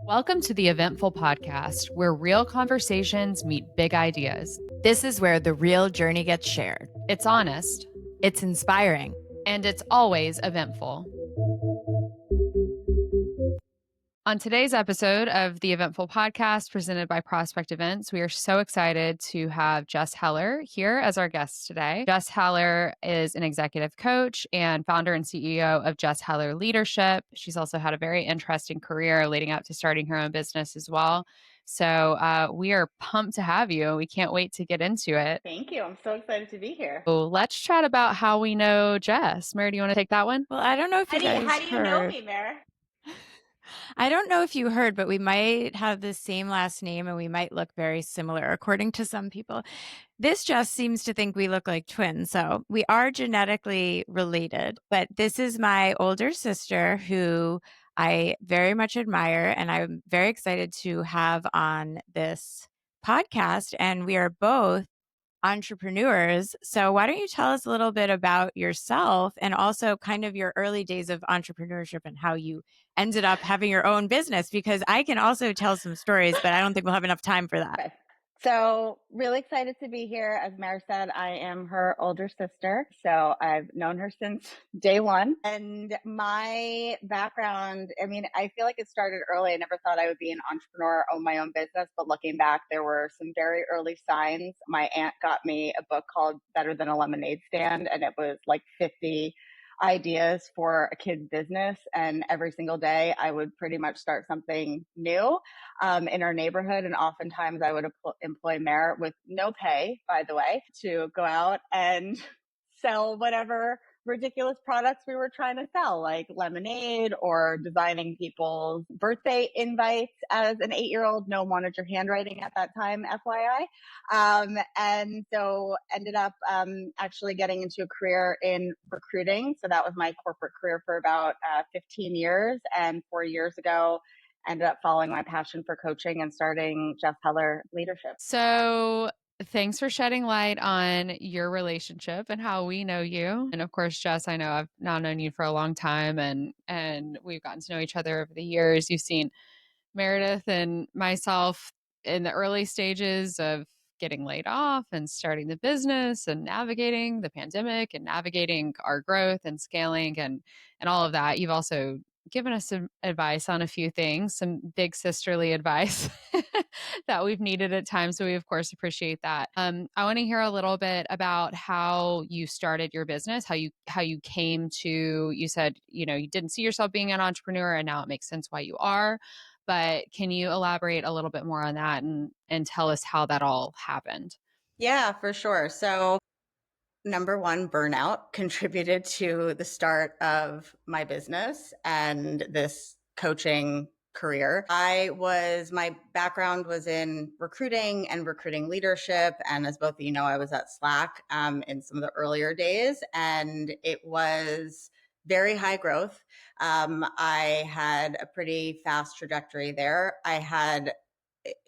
Welcome to the Eventful Podcast, where real conversations meet big ideas. This is where the real journey gets shared. It's honest, It's inspiring. and it's always eventful. On today's episode of the Eventful Podcast presented by Prospect Events, we are so excited to have Jess Heller here as our guest today. Jess Heller is an executive coach and founder and CEO of Jess Heller Leadership. She's also had a very interesting career leading up to starting her own business as well. So we are pumped to have you. We can't wait to get into it. Thank you. I'm so excited to be here. So let's chat about how we know Jess. Mary, do you want to take that one? Well, I don't know if you guys How do you know heard. me, Mare? I don't know if you heard, but we might have the same last name and we might look very similar, according to some people. This just seems to think we look like twins. So we are genetically related, but this is my older sister who I very much admire, and I'm very excited to have on this podcast. And we are both entrepreneurs. So why don't you tell us a little bit about yourself and also kind of your early days of entrepreneurship and how you ended up having your own business? Because I can also tell some stories, but I don't think we'll have enough time for that. Okay. So really excited to be here. As Mare said, I am her older sister. So I've known her since day one. And my background, I feel like it started early. I never thought I would be an entrepreneur, own my own business. But looking back, there were some very early signs. My aunt got me a book called Better Than a Lemonade Stand. And it was like 50 ideas for a kid's business. And every single day I would pretty much start something new in our neighborhood. And oftentimes I would employ Mare with no pay, by the way, to go out and sell whatever ridiculous products we were trying to sell, like lemonade or designing people's birthday invites as an 8-year-old. No one wanted your handwriting at that time, FYI. And so ended up actually getting into a career in recruiting. So that was my corporate career for about 15 years. And 4 years ago, ended up following my passion for coaching and starting Jess Heller Leadership. So thanks for shedding light on your relationship and how we know you. And of course, Jess, I know I've now known you for a long time and we've gotten to know each other over the years. You've seen Meredith and myself in the early stages of getting laid off and starting the business and navigating the pandemic and navigating our growth and scaling and all of that. You've also given us some advice on a few things, some big sisterly advice that we've needed at times. So we of course appreciate that. I want to hear a little bit about how you started your business, how you came to, you said, you didn't see yourself being an entrepreneur and now it makes sense why you are. But can you elaborate a little bit more on that and tell us how that all happened? Yeah, for sure. So number one, burnout contributed to the start of my business and this coaching career. My background was in recruiting and recruiting leadership. And as both of you know, I was at Slack in some of the earlier days, and it was very high growth. I had a pretty fast trajectory there.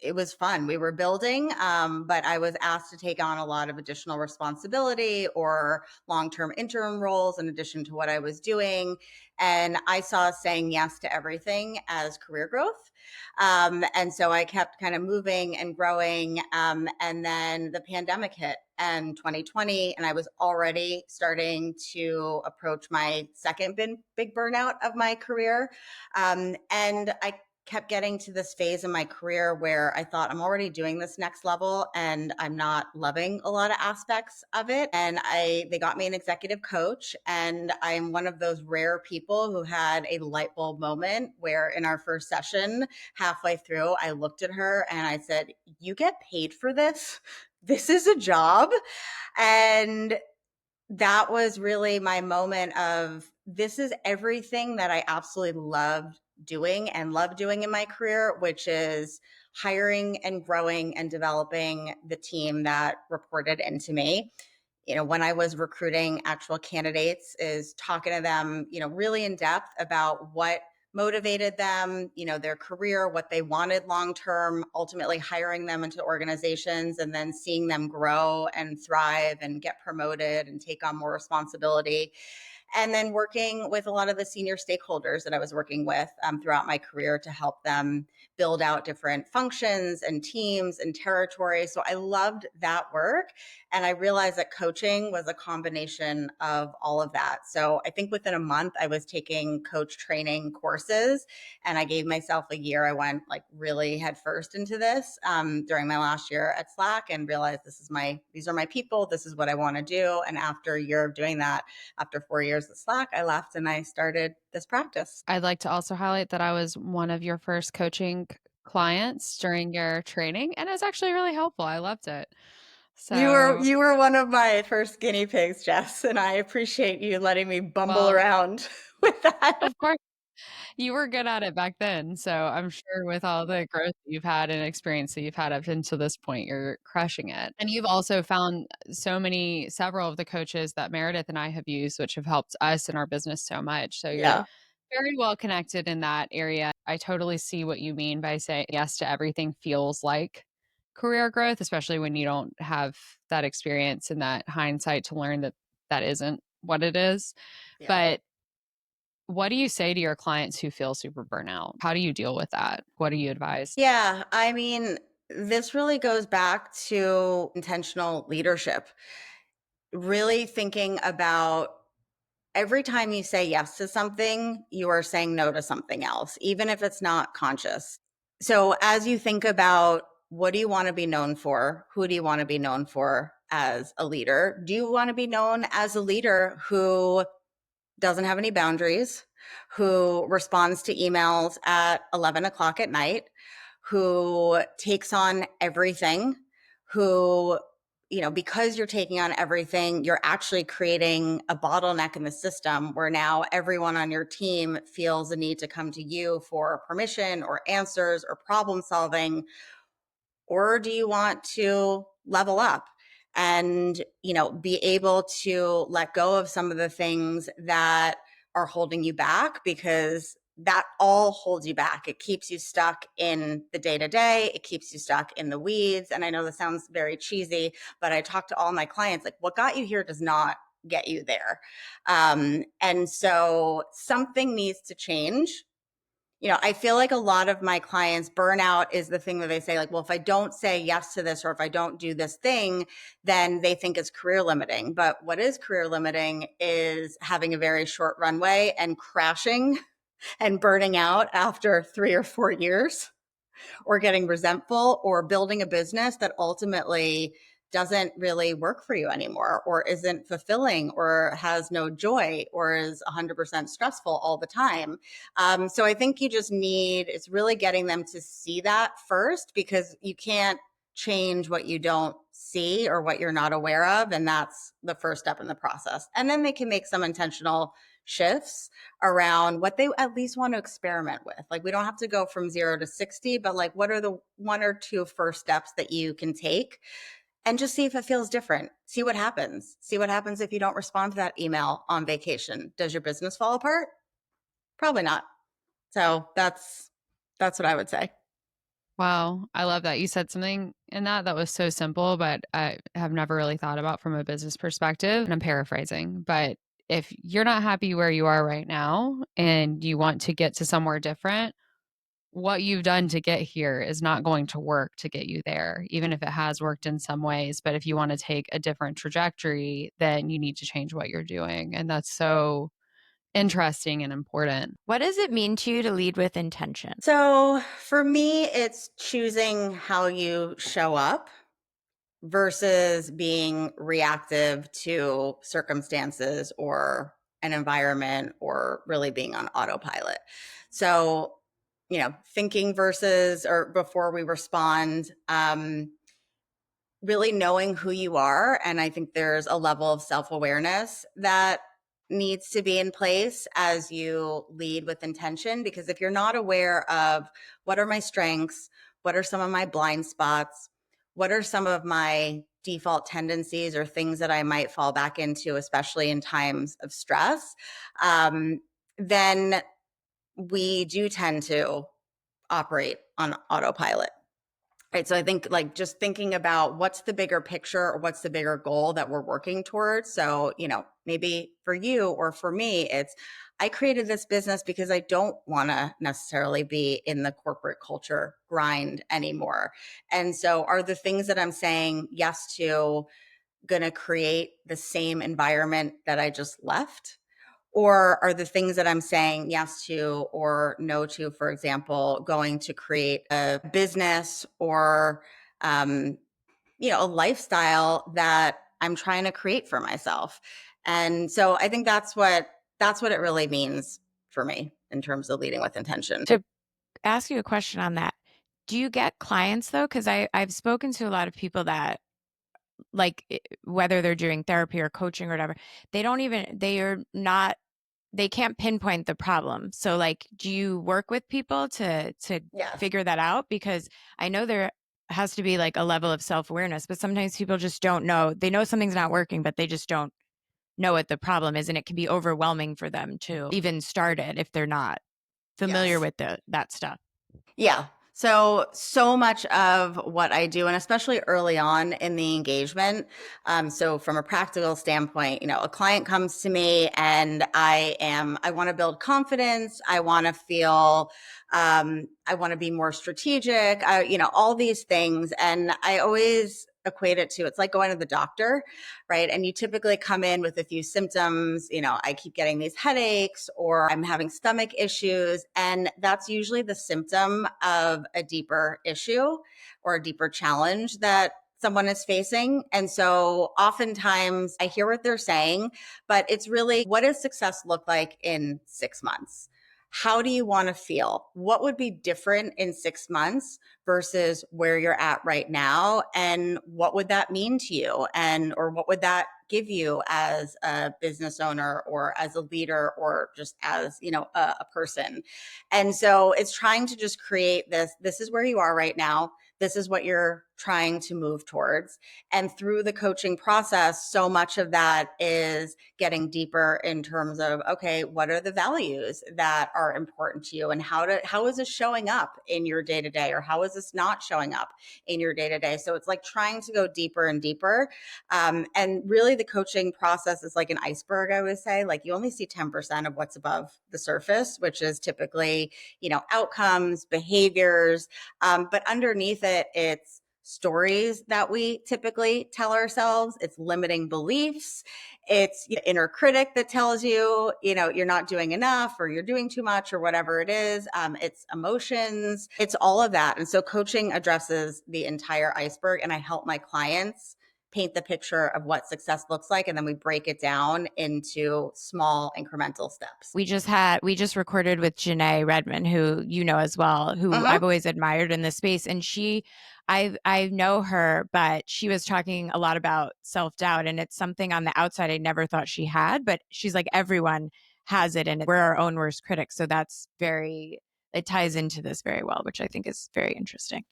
It was fun. We were building, but I was asked to take on a lot of additional responsibility or long-term interim roles in addition to what I was doing. And I saw saying yes to everything as career growth. And so I kept kind of moving and growing. And then the pandemic hit in 2020, and I was already starting to approach my second big burnout of my career. And I kept getting to this phase in my career where I thought I'm already doing this next level and I'm not loving a lot of aspects of it. And they got me an executive coach, and I'm one of those rare people who had a light bulb moment where in our first session, halfway through, I looked at her and I said, "You get paid for this? This is a job." And that was really my moment of, this is everything that I absolutely loved doing and love doing in my career, which is hiring and growing and developing the team that reported into me. When I was recruiting actual candidates, is talking to them, really in depth about what motivated them, their career, what they wanted long-term, ultimately hiring them into organizations and then seeing them grow and thrive and get promoted and take on more responsibility. And then working with a lot of the senior stakeholders that I was working with throughout my career to help them build out different functions and teams and territories. So I loved that work. And I realized that coaching was a combination of all of that. So I think within a month, I was taking coach training courses, and I gave myself a year. I went like really headfirst into this during my last year at Slack, and realized these are my people. This is what I want to do. And after a year of doing that, after 4 years at Slack, I left and I started this practice. I'd like to also highlight that I was one of your first coaching clients during your training, and it was actually really helpful. I loved it. So, You were one of my first guinea pigs, Jess, and I appreciate you letting me bumble well, around with that. of course, you were good at it back then. So I'm sure with all the growth that you've had and experience that you've had up until this point, you're crushing it. And you've also found several of the coaches that Meredith and I have used, which have helped us in our business so much. So you're Yeah. very well connected in that area. I totally see what you mean by saying yes to everything feels like career growth, especially when you don't have that experience and that hindsight to learn that that isn't what it is. Yeah. But what do you say to your clients who feel super burnout? How do you deal with that? What do you advise? Yeah. I mean, this really goes back to intentional leadership, really thinking about every time you say yes to something, you are saying no to something else, even if it's not conscious. So as you think about what do you want to be known for? Who do you want to be known for as a leader? Do you want to be known as a leader who doesn't have any boundaries, who responds to emails at 11 o'clock at night, who takes on everything, who, because you're taking on everything, you're actually creating a bottleneck in the system where now everyone on your team feels the need to come to you for permission or answers or problem solving? Or do you want to level up and, be able to let go of some of the things that are holding you back, because that all holds you back. It keeps you stuck in the day to day. It keeps you stuck in the weeds. And I know this sounds very cheesy, but I talk to all my clients, like, what got you here does not get you there. And so something needs to change. I feel like a lot of my clients, burnout is the thing that they say, like, well, if I don't say yes to this, or if I don't do this thing, then they think it's career limiting. But what is career limiting is having a very short runway and crashing and burning out after 3 or 4 years, or getting resentful, or building a business that ultimately doesn't really work for you anymore, or isn't fulfilling, or has no joy, or is 100% stressful all the time. So I think it's really getting them to see that first, because you can't change what you don't see or what you're not aware of. And that's the first step in the process. And then they can make some intentional shifts around what they at least want to experiment with. Like, we don't have to go from 0 to 60, but like, what are the 1 or 2 first steps that you can take, and just see if it feels different. See what happens. See what happens if you don't respond to that email on vacation. Does your business fall apart? Probably not. So that's what I would say. Wow, I love that. You said something in that was so simple, but I have never really thought about from a business perspective. And I'm paraphrasing, but if you're not happy where you are right now and you want to get to somewhere different, what you've done to get here is not going to work to get you there, even if it has worked in some ways. But if you want to take a different trajectory, then you need to change what you're doing. And that's so interesting and important. What does it mean to you to lead with intention? So for me, it's choosing how you show up versus being reactive to circumstances or an environment, or really being on autopilot. So, thinking versus or before we respond, really knowing who you are. And I think there's a level of self-awareness that needs to be in place as you lead with intention, because if you're not aware of what are my strengths, what are some of my blind spots, what are some of my default tendencies or things that I might fall back into, especially in times of stress, then we do tend to operate on autopilot. Right. So I think like just thinking about what's the bigger picture or what's the bigger goal that we're working towards. So, maybe for you or for me, it's I created this business because I don't want to necessarily be in the corporate culture grind anymore. And so are the things that I'm saying yes to going to create the same environment that I just left? Or are the things that I'm saying yes to or no to, for example, going to create a business or, um, a lifestyle that I'm trying to create for myself? And so I think that's what it really means for me in terms of leading with intention. To ask you a question on that, do you get clients though? Because I've spoken to a lot of people that like whether they're doing therapy or coaching or whatever, they can't pinpoint the problem. So like, do you work with people to Yes. figure that out? Because I know there has to be like a level of self-awareness, but sometimes people just don't know. They know something's not working, but they just don't know what the problem is. And it can be overwhelming for them to even start it if they're not familiar Yes. with that stuff. Yeah. So much of what I do, and especially early on in the engagement. So from a practical standpoint, a client comes to me and I want to build confidence. I want to feel, I want to be more strategic, all these things. And I always equate it to, it's like going to the doctor, right? And you typically come in with a few symptoms, I keep getting these headaches or I'm having stomach issues. And that's usually the symptom of a deeper issue or a deeper challenge that someone is facing. And so oftentimes I hear what they're saying, but it's really, what does success look like in 6 months? How do you want to feel? What would be different in 6 months versus where you're at right now? And what would that mean to you? Or what would that give you as a business owner or as a leader or just as, a person? And so it's trying to just create this is where you are right now. This is what you're trying to move towards. And through the coaching process, so much of that is getting deeper in terms of, okay, what are the values that are important to you and how is this showing up in your day to day, or how is this not showing up in your day to day? So it's like trying to go deeper and deeper. And really the coaching process is like an iceberg, I would say. Like you only see 10% of what's above the surface, which is typically, outcomes, behaviors. But underneath it, it's stories that we typically tell ourselves. It's limiting beliefs. It's the inner critic that tells you, you're not doing enough or you're doing too much or whatever it is. It's emotions. It's all of that. And so coaching addresses the entire iceberg, and I help my clients paint the picture of what success looks like. And then we break it down into small incremental steps. We just recorded with Janae Redmond, who you know as well, who I've always admired in this space. And I know her, but she was talking a lot about self-doubt, and it's something on the outside I never thought she had, but she's like, everyone has it and we're our own worst critics. So it ties into this very well, which I think is very interesting.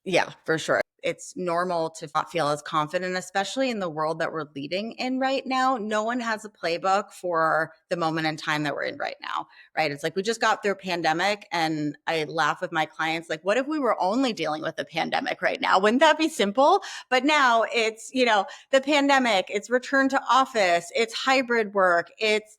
Yeah, for sure. It's normal to not feel as confident, especially in the world that we're leading in right now. No one has a playbook for the moment in time that we're in right now, right? It's like we just got through a pandemic, and I laugh with my clients, like, what if we were only dealing with a pandemic right now? Wouldn't that be simple? But now it's, the pandemic, it's return to office, it's hybrid work, it's,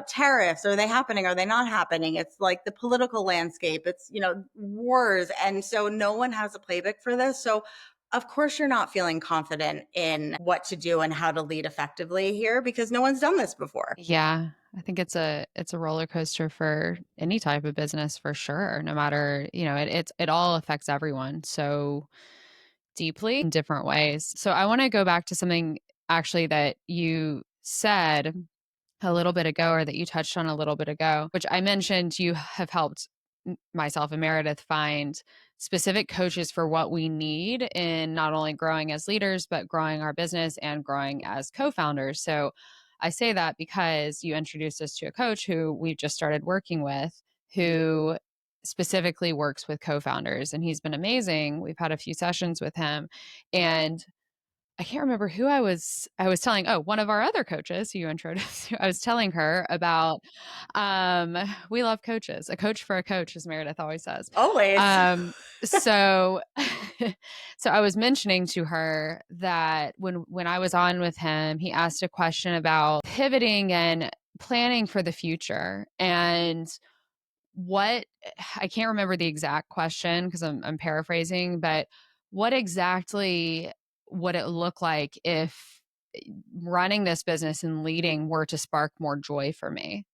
tariffs. Are they happening? Are they not happening? It's like the political landscape, it's, wars. And so no one has a playbook for this. So of course you're not feeling confident in what to do and how to lead effectively here because no one's done this before. Yeah, I think it's a roller coaster for any type of business for sure. No matter, it all affects everyone so deeply in different ways. So I want to go back to something actually that you said a little bit ago, or that you touched on a little bit ago, which I mentioned you have helped myself and Meredith find specific coaches for what we need in not only growing as leaders, but growing our business and growing as co-founders. So I say that because you introduced us to a coach who we've just started working with, who specifically works with co-founders, and he's been amazing. We've had a few sessions with him, and I can't remember who I was telling. Oh, one of our other coaches who you introduced to, I was telling her about, we love coaches, a coach for a coach, as Meredith always says. Always. So So I was mentioning to her that when I was on with him, he asked a question about pivoting and planning for the future. And what I can't remember the exact question because I'm paraphrasing, but what exactly would it look like if running this business and leading were to spark more joy for me?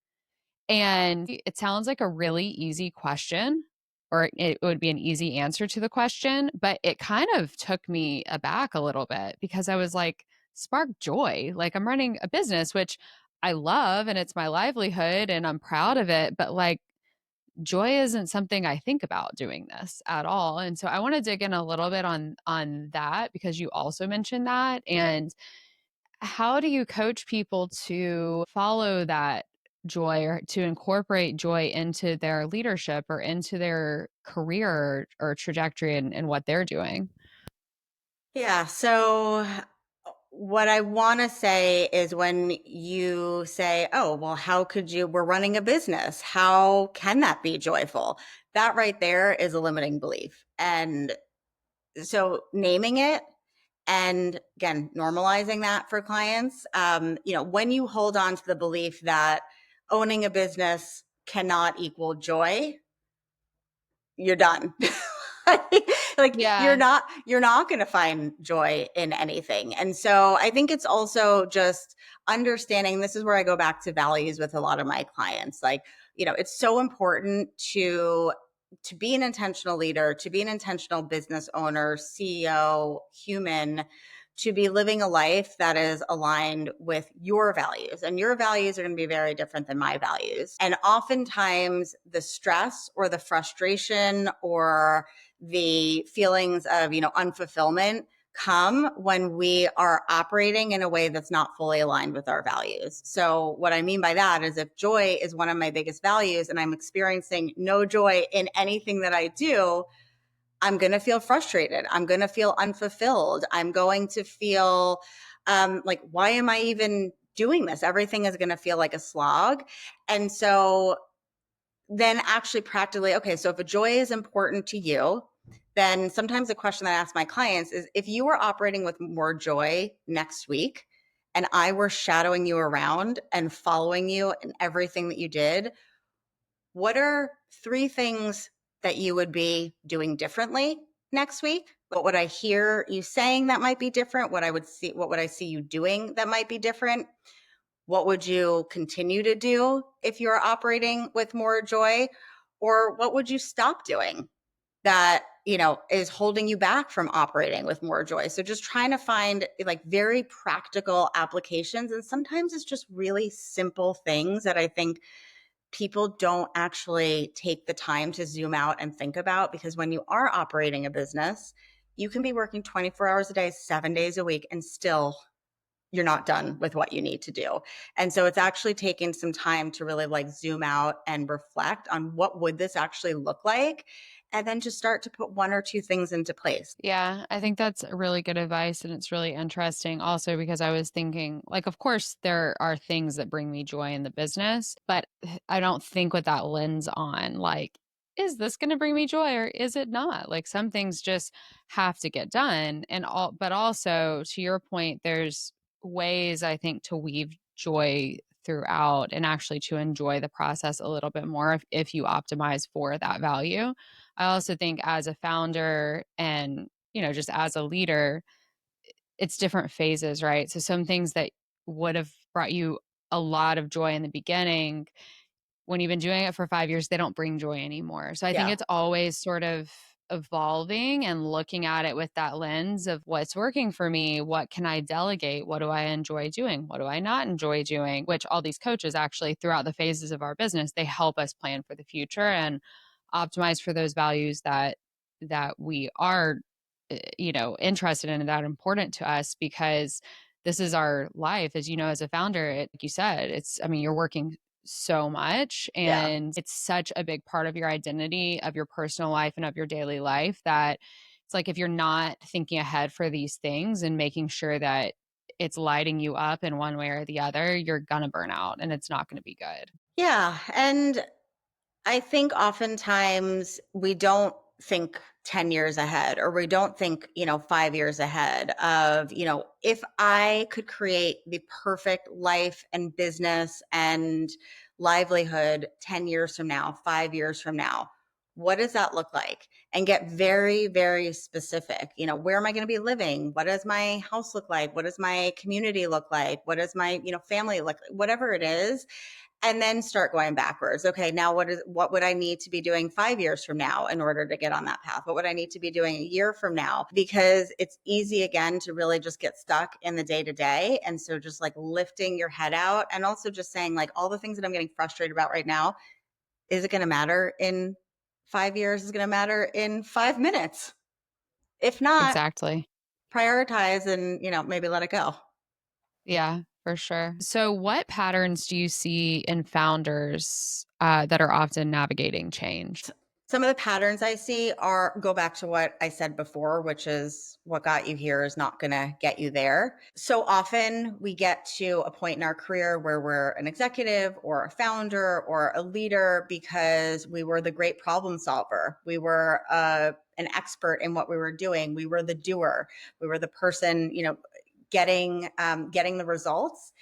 And it sounds like a really easy question, or it would be an easy answer to the question, but it kind of took me aback a little bit because I was like, spark joy. Like I'm running a business, which I love and it's my livelihood and I'm proud of it, but like joy isn't something I think about doing this at all. And so I want to dig in a little bit on that because you also mentioned that. And how do you coach people to follow that joy or to incorporate joy into their leadership or into their career or trajectory and what they're doing? Yeah. So, what I want to say is when you say, oh, well, how could you? We're running a business. How can that be joyful? That right there is a limiting belief. And so, naming it and again, normalizing that for clients, when you hold on to the belief that owning a business cannot equal joy, you're done. Like Yeah. you're not going to find joy in anything. And so I think it's also just understanding, this is where I go back to values with a lot of my clients. Like, it's so important to be an intentional leader, to be an intentional business owner, CEO, human, to be living a life that is aligned with your values. And your values are going to be very different than my values. And oftentimes the stress or the frustration or the feelings of, unfulfillment come when we are operating in a way that's not fully aligned with our values. So what I mean by that is if joy is one of my biggest values and I'm experiencing no joy in anything that I do, I'm going to feel frustrated. I'm going to feel unfulfilled. I'm going to feel like, why am I even doing this? Everything is going to feel like a slog. And so then actually practically, okay, so if a joy is important to you, then sometimes the question that I ask my clients is, if you were operating with more joy next week and I were shadowing you around and following you in everything that you did, what are 3 things that you would be doing differently next week? What would I hear you saying that might be different? What would I see you doing that might be different? What would you continue to do if you're operating with more joy? Or what would you stop doing that, is holding you back from operating with more joy? So just trying to find like very practical applications. And sometimes it's just really simple things that I think people don't actually take the time to zoom out and think about, because when you are operating a business, you can be working 24 hours a day, 7 days a week, and still you're not done with what you need to do. And so it's actually taking some time to really like zoom out and reflect on what would this actually look like, and then just start to put 1 or 2 things into place. Yeah, I think that's really good advice. And it's really interesting also because I was thinking, like, of course, there are things that bring me joy in the business, but I don't think with that lens on, like, is this going to bring me joy or is it not? Like, some things just have to get done. But also to your point, there's ways I think to weave joy throughout and actually to enjoy the process a little bit more if you optimize for that value. I also think as a founder and, just as a leader, it's different phases, right? So some things that would have brought you a lot of joy in the beginning, when you've been doing it for 5 years, they don't bring joy anymore. So I think Yeah. it's always sort of evolving and looking at it with that lens of what's working for me, what can I delegate, what do I enjoy doing, what do I not enjoy doing, which all these coaches actually throughout the phases of our business, they help us plan for the future and optimize for those values that we are interested in and that important to us, because this is our life. As you know, as a founder, like you said, you're working so much Yeah. and it's such a big part of your identity, of your personal life and of your daily life, that it's like if you're not thinking ahead for these things and making sure that it's lighting you up in one way or the other, you're gonna burn out and it's not gonna be good. Yeah. And I think oftentimes we don't think 10 years ahead, or we don't think, 5 years ahead of, if I could create the perfect life and business and livelihood 10 years from now, 5 years from now, what does that look like? And get very, very specific. Where am I going to be living? What does my house look like? What does my community look like? What does my, family look like? Whatever it is. And then start going backwards. Okay, now what would I need to be doing 5 years from now in order to get on that path? What would I need to be doing a year from now? Because it's easy again to really just get stuck in the day to day. And so just like lifting your head out and also just saying like all the things that I'm getting frustrated about right now, is it going to matter in 5 years? Is it going to matter in 5 minutes? If not, Exactly. prioritize and, maybe let it go. Yeah, for sure. So, what patterns do you see in founders that are often navigating change? Some of the patterns I see go back to what I said before, which is what got you here is not going to get you there. So often we get to a point in our career where we're an executive or a founder or a leader because we were the great problem solver. We were an expert in what we were doing. We were the doer. We were the person, getting the results.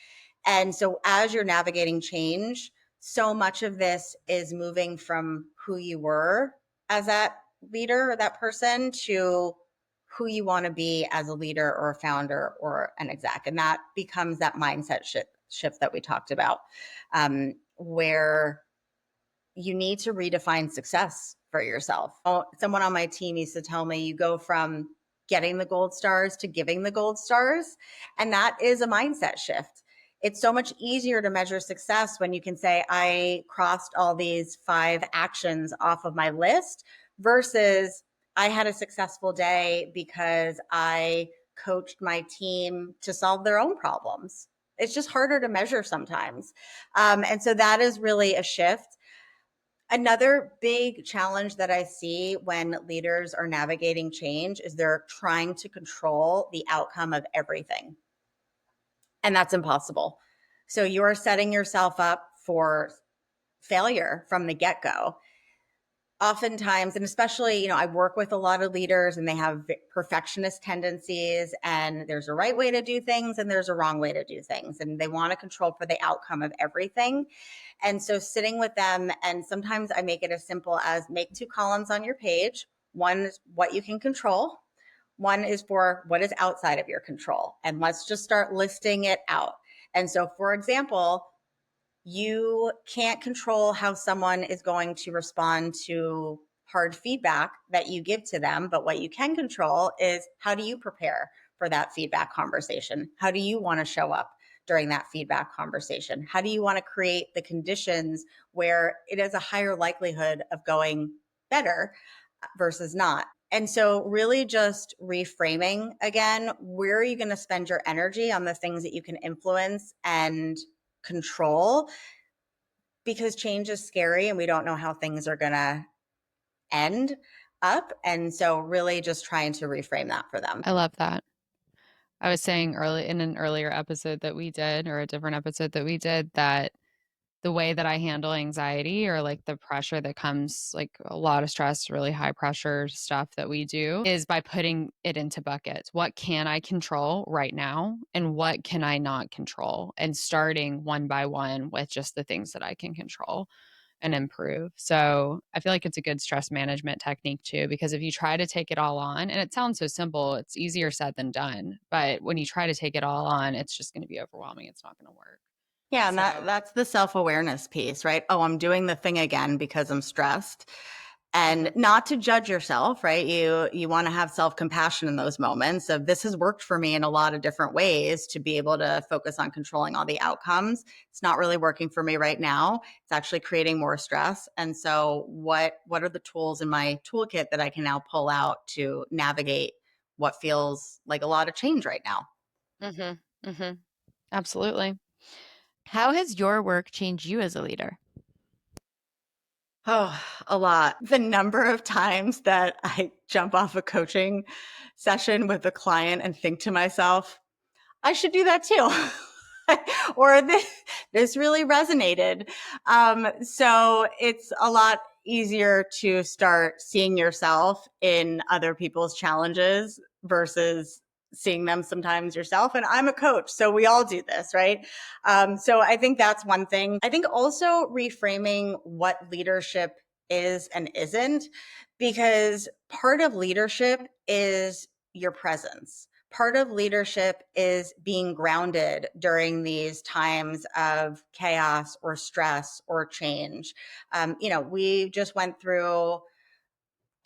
And so as you're navigating change, so much of this is moving from who you were as that leader or that person to who you want to be as a leader or a founder or an exec. And that becomes that mindset shift that we talked about, where you need to redefine success for yourself. Someone on my team used to tell me, you go from getting the gold stars to giving the gold stars. And that is a mindset shift. It's so much easier to measure success when you can say, I crossed all these 5 actions off of my list versus I had a successful day because I coached my team to solve their own problems. It's just harder to measure sometimes. And so that is really a shift. Another big challenge that I see when leaders are navigating change is they're trying to control the outcome of everything. And that's impossible. So you are setting yourself up for failure from the get-go. Oftentimes, and especially, I work with a lot of leaders and they have perfectionist tendencies, and there's a right way to do things and there's a wrong way to do things. And they want to control for the outcome of everything. And so sitting with them, and sometimes I make it as simple as make 2 columns on your page. One is what you can control. One is for what is outside of your control. And let's just start listing it out. And so, for example, you can't control how someone is going to respond to hard feedback that you give to them. But what you can control is how do you prepare for that feedback conversation? How do you want to show up during that feedback conversation? How do you want to create the conditions where it is a higher likelihood of going better versus not? And so really just reframing again, where are you going to spend your energy on the things that you can influence and control? Because change is scary and we don't know how things are going to end up. And so really just trying to reframe that for them. I love that. I was saying in an earlier episode that we did, or a different episode that we did, that the way that I handle anxiety or like the pressure that comes, like a lot of stress, really high pressure stuff that we do, is by putting it into buckets. What can I control right now and what can I not control? And starting one by one with just the things that I can control and improve. So I feel like it's a good stress management technique too, because if you try to take it all on, and it sounds so simple, it's easier said than done. But when you try to take it all on, it's just going to be overwhelming. It's not going to work. Yeah, and that's the self-awareness piece, right? Oh, I'm doing the thing again because I'm stressed. And not to judge yourself, right? You want to have self-compassion in those moments of this has worked for me in a lot of different ways to be able to focus on controlling all the outcomes. It's not really working for me right now. It's actually creating more stress. And so what are the tools in my toolkit that I can now pull out to navigate what feels like a lot of change right now? Mm-hmm. Mm-hmm. Absolutely. How has your work changed you as a leader? Oh, a lot. The number of times that I jump off a coaching session with a client and think to myself, I should do that too. Or this really resonated. So it's a lot, easier to start seeing yourself in other people's challenges versus seeing them sometimes yourself. And I'm a coach, so we all do this, right? So I think that's one thing. I think also reframing what leadership is and isn't, because part of leadership is your presence. Part of leadership is being grounded during these times of chaos or stress or change. We just went through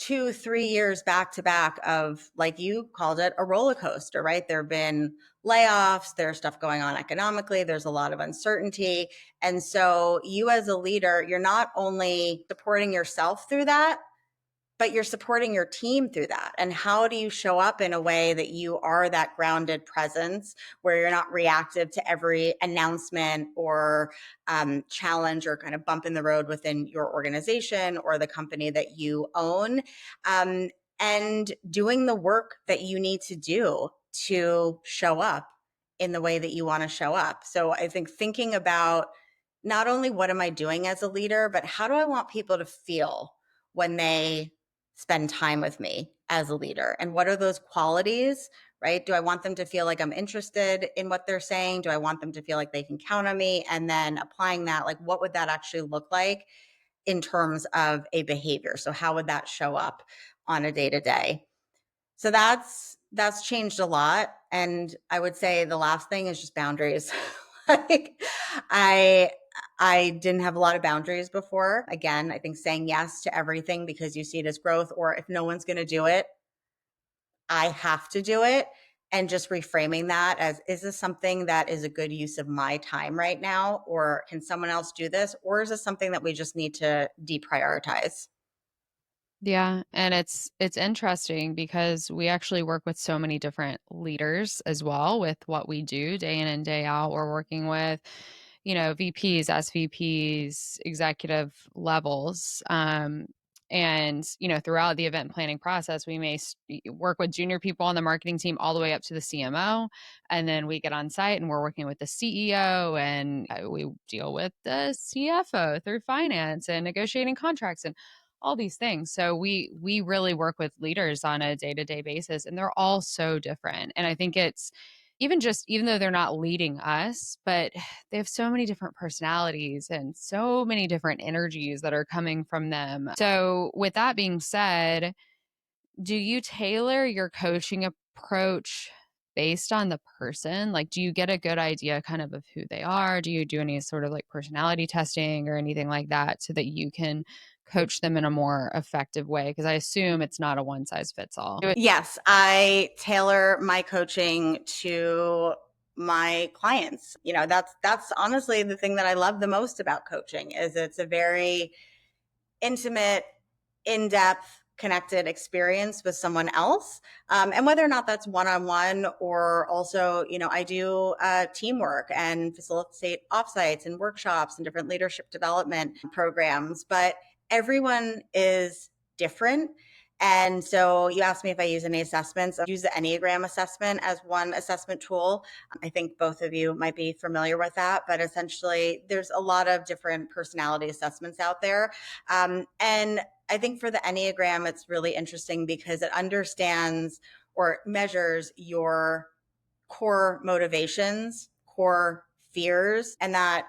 2-3 years back to back of, like you called it, a roller coaster, right? There have been layoffs, there's stuff going on economically, there's a lot of uncertainty. And so you as a leader, you're not only supporting yourself through that, but you're supporting your team through that. And how do you show up in a way that you are that grounded presence where you're not reactive to every announcement or challenge or kind of bump in the road within your organization or the company that you own, and doing the work that you need to do to show up in the way that you want to show up. So I think thinking about not only what am I doing as a leader, but how do I want people to feel when they spend time with me as a leader? And what are those qualities, right? Do I want them to feel like I'm interested in what they're saying? Do I want them to feel like they can count on me? And then applying that, like, what would that actually look like in terms of a behavior? So how would that show up on a day-to-day? So that's changed a lot. And I would say the last thing is just boundaries. Like, I didn't have a lot of boundaries before. Again, I think saying yes to everything because you see it as growth, or if no one's going to do it, I have to do it. And just reframing that as, is this something that is a good use of my time right now? Or can someone else do this? Or is this something that we just need to deprioritize? Yeah, and it's interesting because we actually work with so many different leaders as well with what we do day in and day out. We're working with, VPs, SVPs, executive levels. And, throughout the event planning process, we may work with junior people on the marketing team all the way up to the CMO. And then we get on site and we're working with the CEO, and we deal with the CFO through finance and negotiating contracts and all these things. So we really work with leaders on a day-to-day basis, and they're all so different. And I think it's even though they're not leading us, but they have so many different personalities and so many different energies that are coming from them. So with that being said, do you tailor your coaching approach based on the person? Like, do you get a good idea kind of who they are? Do you do any sort of like personality testing or anything like that so that you can coach them in a more effective way? Because I assume it's not a one size fits all. Yes, I tailor my coaching to my clients. That's honestly the thing that I love the most about coaching is it's a very intimate, in-depth, connected experience with someone else. And whether or not that's one-on-one or also, I do teamwork and facilitate offsites and workshops and different leadership development programs, but everyone is different. And so you asked me if I use any assessments. I use the Enneagram assessment as one assessment tool. I think both of you might be familiar with that, but essentially there's a lot of different personality assessments out there. And I think for the Enneagram, it's really interesting because it understands or measures your core motivations, core fears, and that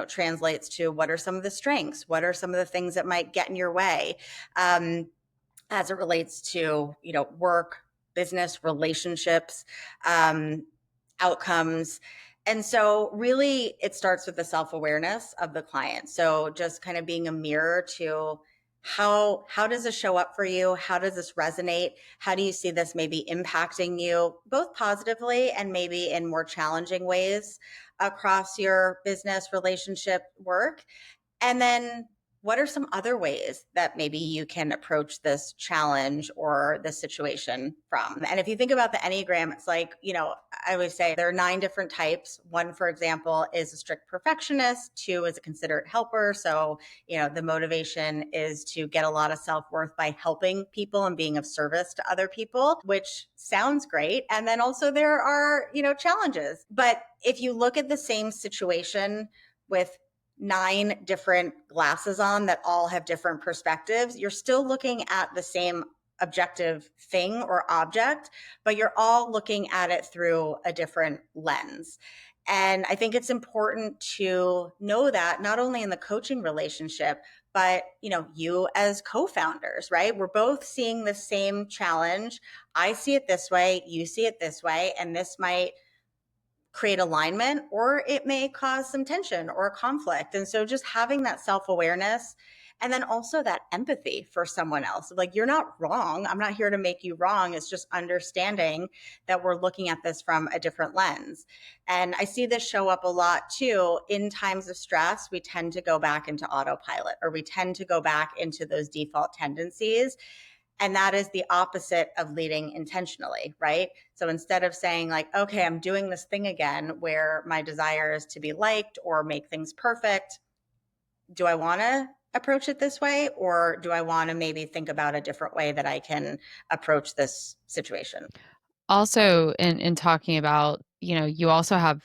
translates to what are some of the strengths, what are some of the things that might get in your way, as it relates to work, business, relationships, outcomes. And so really it starts with the self-awareness of the client. So just kind of being a mirror to how does this show up for you? How does this resonate? How do you see this maybe impacting you both positively and maybe in more challenging ways across your business, relationship, work? And then what are some other ways that maybe you can approach this challenge or this situation from? And if you think about the Enneagram, it's like, I always say there are 9 different types. One, for example, is a strict perfectionist. 2 is a considerate helper. So, the motivation is to get a lot of self-worth by helping people and being of service to other people, which sounds great. And then also there are, challenges. But if you look at the same situation with 9 different glasses on that all have different perspectives, you're still looking at the same objective thing or object, but you're all looking at it through a different lens. And I think it's important to know that not only in the coaching relationship, but you as co-founders, right? We're both seeing the same challenge. I see it this way, you see it this way, and this might create alignment or it may cause some tension or conflict. And so just having that self-awareness and then also that empathy for someone else. Like, you're not wrong. I'm not here to make you wrong. It's just understanding that we're looking at this from a different lens. And I see this show up a lot too. In times of stress, we tend to go back into autopilot, or we tend to go back into those default tendencies. And that is the opposite of leading intentionally, right? So instead of saying like, okay, I'm doing this thing again where my desire is to be liked or make things perfect, do I want to approach it this way? Or do I want to maybe think about a different way that I can approach this situation? Also, in talking about, you also have,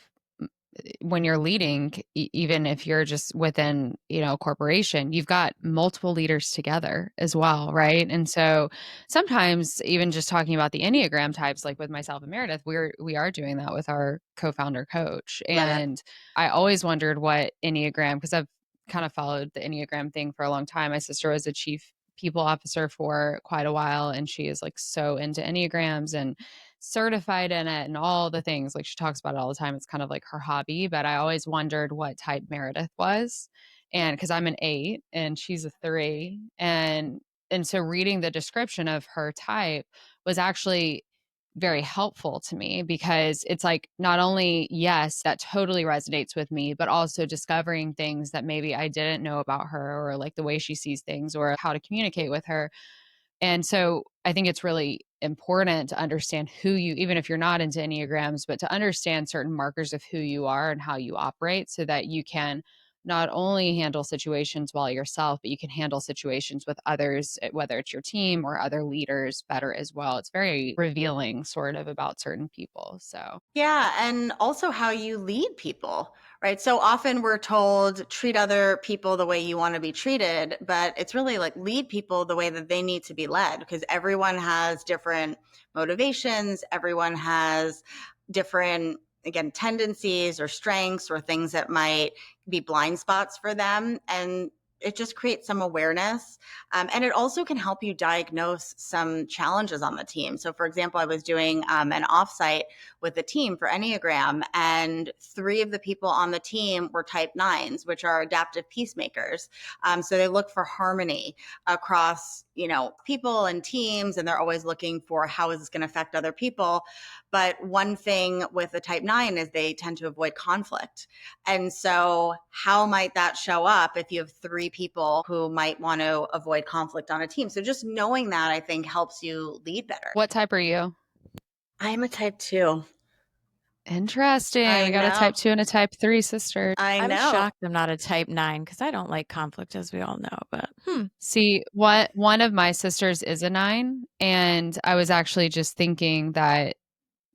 when you're leading, even if you're just within, a corporation, you've got multiple leaders together as well, right? And so sometimes even just talking about the Enneagram types, like with myself and Meredith, we are doing that with our co-founder coach. Love it. And I always wondered what Enneagram, because I've kind of followed the Enneagram thing for a long time. My sister was a chief people officer for quite a while, and she is like so into Enneagrams and certified in it and all the things. Like, she talks about it all the time. It's kind of like her hobby, but I always wondered what type Meredith was. And because I'm an 8 and she's a 3. And so reading the description of her type was actually very helpful to me, because it's like, not only, yes, that totally resonates with me, but also discovering things that maybe I didn't know about her, or like the way she sees things or how to communicate with her. And so I think it's really important to understand who you, even if you're not into Enneagrams, but to understand certain markers of who you are and how you operate, so that you can not only handle situations well yourself, but you can handle situations with others, whether it's your team or other leaders, better as well. It's very revealing sort of about certain people. So Yeah. And also how you lead people, right? So often we're told treat other people the way you want to be treated, but it's really like lead people the way that they need to be led, because everyone has different motivations. Everyone has different, again, tendencies or strengths or things that might be blind spots for them. And it just creates some awareness. And it also can help you diagnose some challenges on the team. So, for example, I was doing an offsite with the team for Enneagram, and 3 of the people on the team were type 9s, which are adaptive peacemakers. So they look for harmony across, people and teams, and they're always looking for how is this going to affect other people. But one thing with a type 9 is they tend to avoid conflict. And so how might that show up if you have 3 people who might want to avoid conflict on a team? So just knowing that, I think, helps you lead better. what type are you? I'm a type 2. Interesting. I We got a know. type 2 and a type 3 sister. I I'm know. shocked I'm not a type 9 because I don't like conflict, as we all know. But See, one of my sisters is a 9, and I was actually just thinking that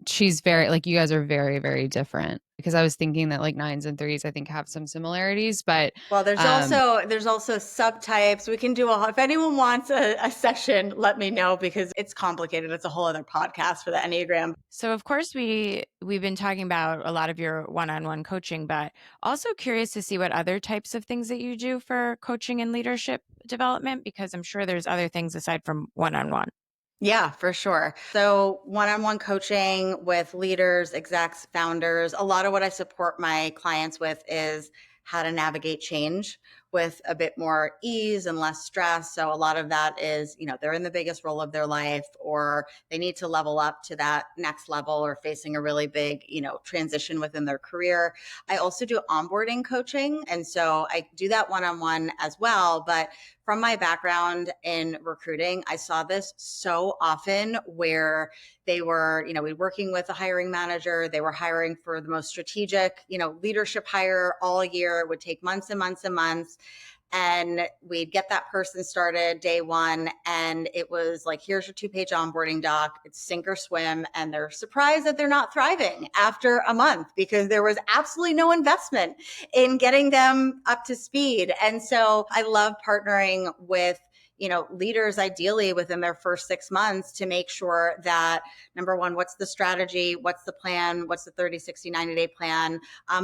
she's very, like, you guys are very, very different, because I was thinking that like 9s and 3s I think have some similarities, but Well, there's also subtypes. We can do if anyone wants a session, let me know, because it's complicated. It's a whole other podcast for the Enneagram. so of course we've been talking about a lot of your one-on-one coaching, but also curious to see what other types of things that you do for coaching and leadership development, because I'm sure there's other things aside from one-on-one. Yeah, for sure. So one-on-one coaching with leaders, execs, founders, a lot of what I support my clients with is how to navigate change with a bit more ease and less stress. So a lot of that is, they're in the biggest role of their life, or they need to level up to that next level, or facing a really big, transition within their career. I also do onboarding coaching. And so I do that one-on-one as well. But from my background in recruiting, I saw this so often where they were, working with a hiring manager. They were hiring for the most strategic, leadership hire all year. It would take months and months and months. And we'd get that person started day one. And it was like, here's your 2-page onboarding doc. It's sink or swim. And they're surprised that they're not thriving after a month because there was absolutely no investment in getting them up to speed. And so I love partnering with leaders ideally within their first 6 months to make sure that, number one, what's the strategy? What's the plan? What's the 30, 60, 90-day plan?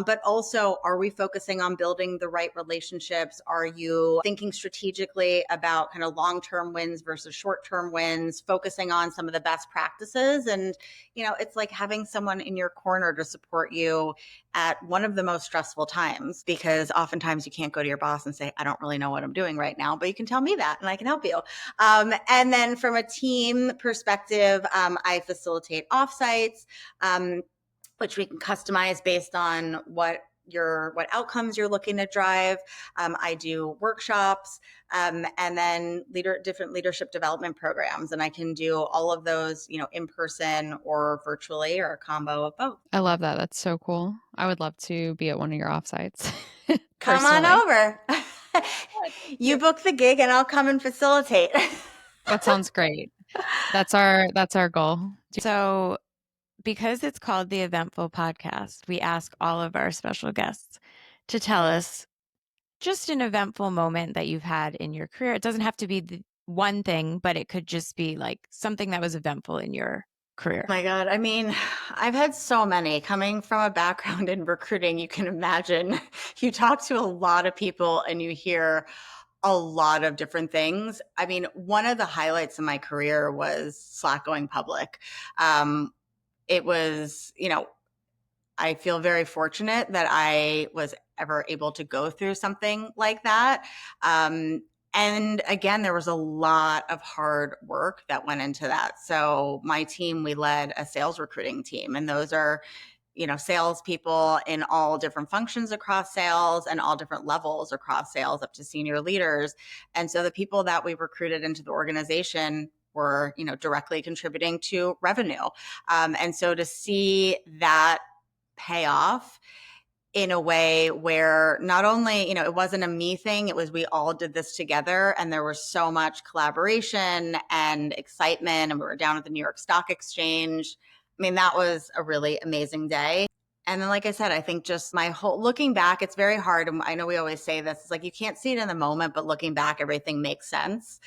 But also, are we focusing on building the right relationships? Are you thinking strategically about kind of long-term wins versus short-term wins, focusing on some of the best practices? And, it's like having someone in your corner to support you at one of the most stressful times, because oftentimes you can't go to your boss and say, I don't really know what I'm doing right now, but you can tell me that and I can help you. And then from a team perspective, I facilitate offsites, which we can customize based on what outcomes you're looking to drive. I do workshops, and then different leadership development programs. And I can do all of those, in person or virtually, or a combo of both. I love that. That's so cool. I would love to be at one of your offsites. Come on over. You book the gig and I'll come and facilitate. That sounds great. That's our goal. So because it's called the Eventful Podcast, we ask all of our special guests to tell us just an eventful moment that you've had in your career. It doesn't have to be the one thing, but it could just be like something that was eventful in your career. Oh my God. I mean, I've had so many. Coming from a background in recruiting, you can imagine you talk to a lot of people and you hear a lot of different things. I mean, one of the highlights of my career was Slack going public. It was, I feel very fortunate that I was ever able to go through something like that. And again, there was a lot of hard work that went into that. So my team, we led a sales recruiting team, and those are, salespeople in all different functions across sales and all different levels across sales up to senior leaders. And so the people that we recruited into the organization were, directly contributing to revenue. And so to see that pay off in a way where not only, it wasn't a me thing, it was we all did this together, and there was so much collaboration and excitement, and we were down at the New York Stock Exchange. I mean, that was a really amazing day. And then, like I said, I think just looking back, it's very hard. And I know we always say this, it's like, you can't see it in the moment, but looking back, everything makes sense.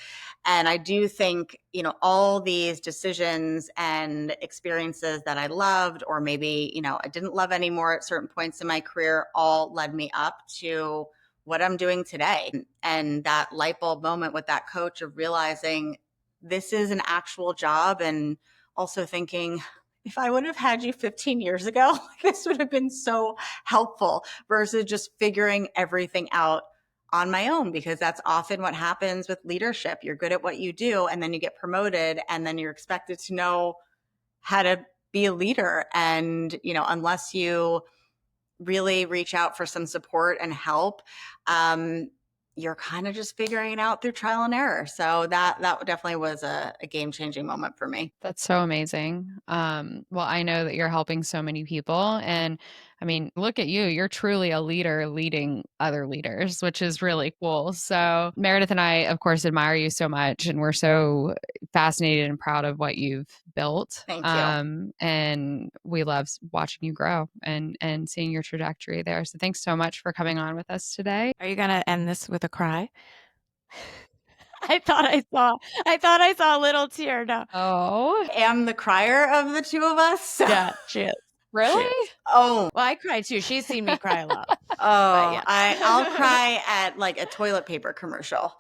And I do think, all these decisions and experiences that I loved, or maybe, I didn't love anymore at certain points in my career, all led me up to what I'm doing today. And that light bulb moment with that coach of realizing this is an actual job, and also thinking, if I would have had you 15 years ago, this would have been so helpful, versus just figuring everything out on my own, because that's often what happens with leadership. You're good at what you do, and then you get promoted, and then you're expected to know how to be a leader. And, unless you really reach out for some support and help, you're kind of just figuring it out through trial and error. So that definitely was a game-changing moment for me. That's so amazing. Well, I know that you're helping so many people, and I mean, look at you. You're truly a leader leading other leaders, which is really cool. So Meredith and I, of course, admire you so much, and we're so fascinated and proud of what you've built. Thank you. And we love watching you grow and seeing your trajectory there. So thanks so much for coming on with us today. Are you going to end this with a cry? I thought I saw a little tear. No. Oh, I am the crier of the two of us. So. Yeah, she is. really? She is. Oh, well, I cry too. She's seen me cry a lot. Oh, yeah. I'll cry at like a toilet paper commercial.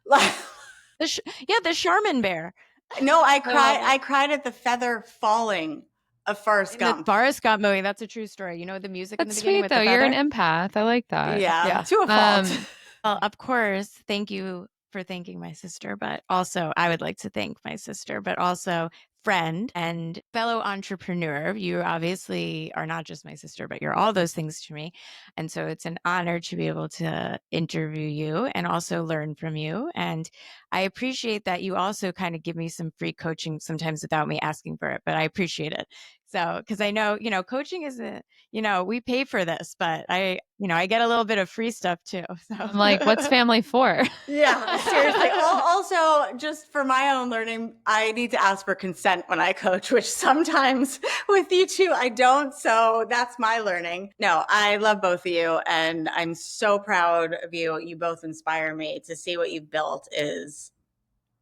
The Charmin bear. No, I cried at the feather falling of Forrest Gump. The Forrest Gump movie. That's a true story. You know the music in the That's beginning sweet, with though. the feather? You're an empath. I like that. Yeah, to a fault. Well, of course, thank you for thanking my sister, but also I would like to thank my sister, but also friend and fellow entrepreneur. You obviously are not just my sister, but you're all those things to me. And so it's an honor to be able to interview you and also learn from you. And I appreciate that you also kind of give me some free coaching sometimes without me asking for it, but I appreciate it. So, because I know, coaching isn't, we pay for this, but I get a little bit of free stuff too. So I'm like, what's family for? Yeah, seriously. Also, just for my own learning, I need to ask for consent when I coach, which sometimes with you two, I don't. So that's my learning. No, I love both of you and I'm so proud of you. You both inspire me. To see what you've built is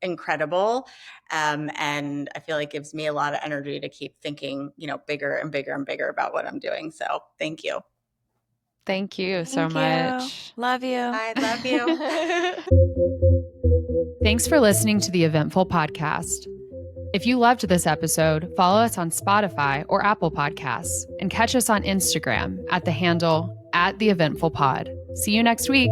incredible. And I feel like gives me a lot of energy to keep thinking, bigger and bigger and bigger about what I'm doing. So thank you. Thank you so Thank much. you. Love you. I love you. Thanks for listening to the Eventful Podcast. If you loved this episode, follow us on Spotify or Apple Podcasts and catch us on Instagram at the handle @theeventfulpod. See you next week.